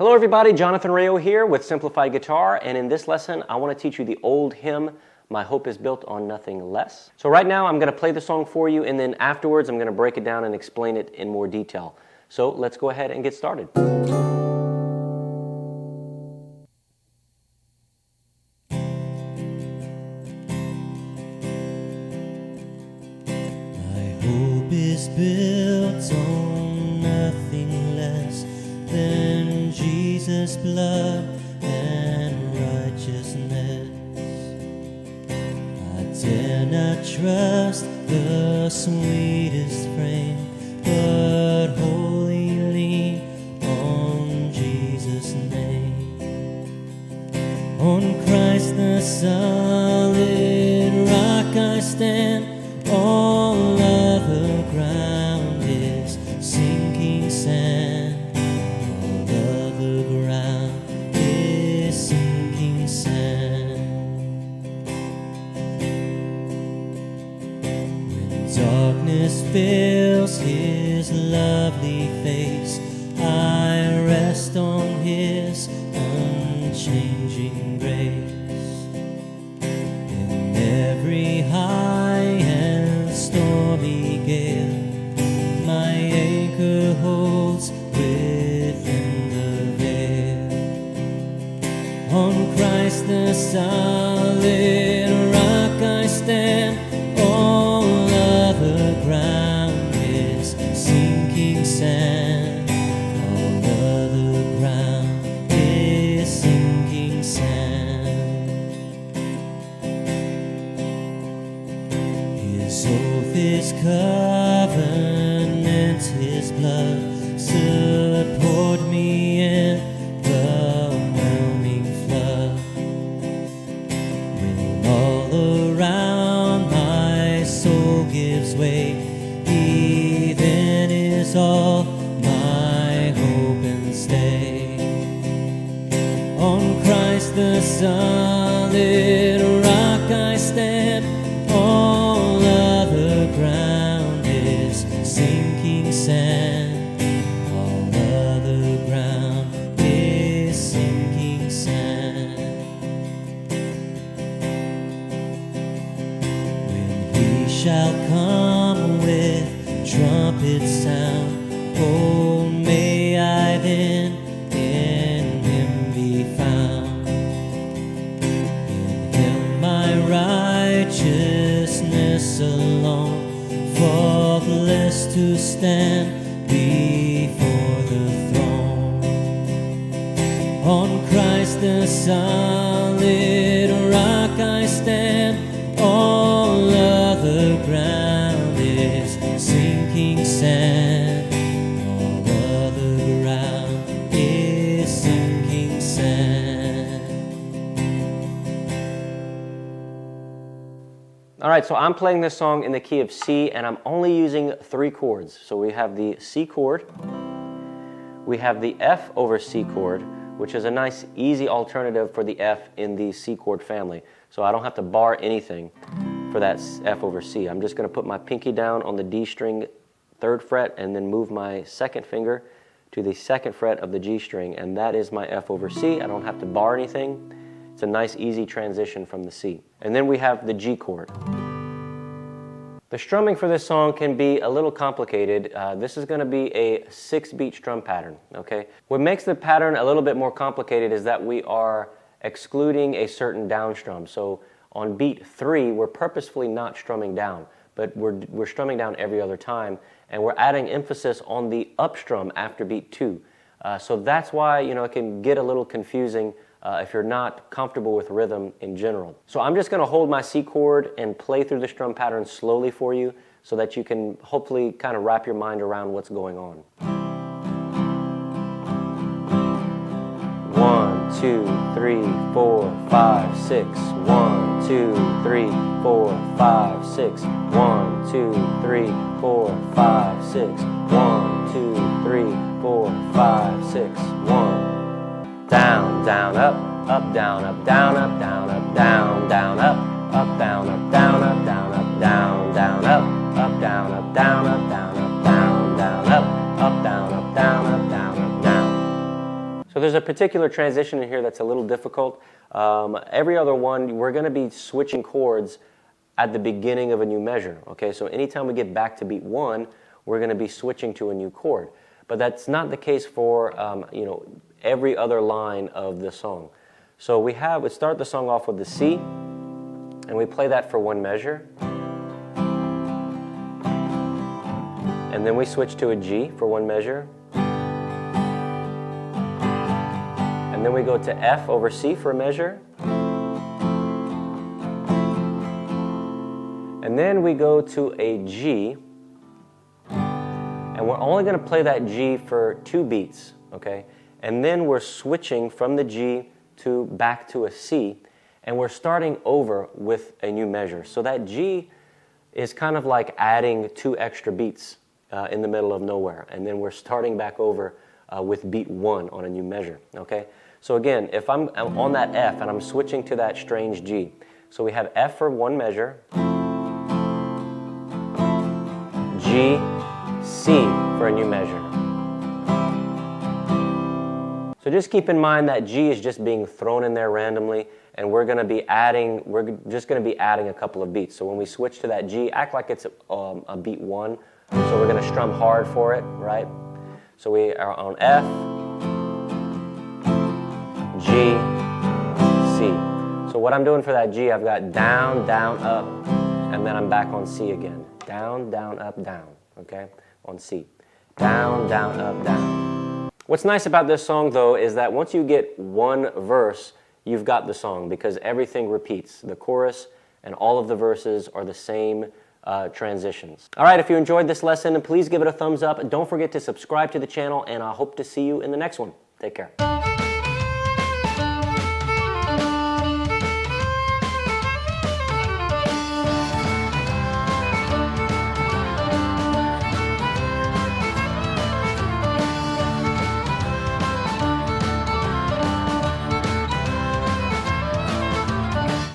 Hello everybody, Jonathan Rayo here with Simplified Guitar, and in this lesson I want to teach you the old hymn, My Hope is Built on Nothing Less. So right now I'm going to play the song for you, and then afterwards I'm going to break it down and explain it in more detail. So let's go ahead and get started. My hope is built on nothing less than Jesus' blood and righteousness. I dare not trust the sweetest frame, but wholly lean on Jesus' name. On Christ the solid rock I stand, all other ground is sinking sand. All other ground is sinking sand. When darkness veils His lovely face, I rest on His unchanging grace. In every high and stormy gale, my anchor holds within the veil. On Christ the solid rock I stand, all other ground is sinking sand. All other ground is sinking sand. His oath, His covenant, His blood support me in the whelming flood. When all around my soul gives way, He then is all my hope and stay. On Christ the solid rock I stand, all other ground is sinking sand. All other ground is sinking sand. When He shall come with trumpet sound, oh, may I then in Him be found. In Him my righteousness alone, faultless to stand before the throne. On Christ the solid rock I stand, all other ground is sinking sand. All other ground is sinking sand. Alright, so I'm playing this song in the key of C, and I'm only using 3 chords. So we have the C chord, we have the F over C chord, which is a nice easy alternative for the F in the C chord family. So I don't have to bar anything for that F over C. I'm just going to put my pinky down on the D string 3rd fret and then move my 2nd finger to the 2nd fret of the G string, and that is my F over C. I don't have to bar anything. It's a nice easy transition from the C. And then we have the G chord. The strumming for this song can be a little complicated. This is going to be a 6-beat strum pattern, okay? What makes the pattern a little bit more complicated is that we are excluding a certain down strum. So on beat 3, we're purposefully not strumming down, but we're strumming down every other time, and we're adding emphasis on the up strum after beat 2. So that's why, it can get a little confusing if you're not comfortable with rhythm in general. So I'm just going to hold my C chord and play through the strum pattern slowly for you so that you can hopefully kind of wrap your mind around what's going on. 1, 2, 3, 4, 5, 6. 1, 2, 3, 4, 5, 6. 1, 2, 3, 4, 5, 6. 1, 2, 3, 4, 5, 6. 1. Down, down, up, down, up, down, up, down, up, down, down, up, down, up, down, up, down, up, down, down, up, down, up, down, up, down, up, down, down, up, down, up, down, up, down, up, down. So there's a particular transition in here that's a little difficult. Every other one, we're going to be switching chords at the beginning of a new measure. Okay, so anytime we get back to beat 1, we're going to be switching to a new chord. But that's not the case for every other line of the song. So we start the song off with the C, and we play that for one measure. And then we switch to a G for one measure. And then we go to F over C for a measure. And then we go to a G. And we're only going to play that G for 2 beats, okay? And then we're switching from the G back to a C, and we're starting over with a new measure. So that G is kind of like adding 2 extra beats in the middle of nowhere, and then we're starting back over with beat 1 on a new measure, okay? So again, if I'm on that F and I'm switching to that strange G, so we have F for one measure, G, C for a new measure. So just keep in mind that G is just being thrown in there randomly, and we're just going to be adding a couple of beats. So when we switch to that G, act like it's a beat 1. So we're going to strum hard for it, right? So we are on F, G, C. So what I'm doing for that G, I've got down, down, up, and then I'm back on C again. Down, down, up, down, okay? On C. Down, down, up, down. What's nice about this song, though, is that once you get one verse, you've got the song, because everything repeats. The chorus and all of the verses are the same transitions. All right, if you enjoyed this lesson, please give it a thumbs up. Don't forget to subscribe to the channel, and I hope to see you in the next one. Take care.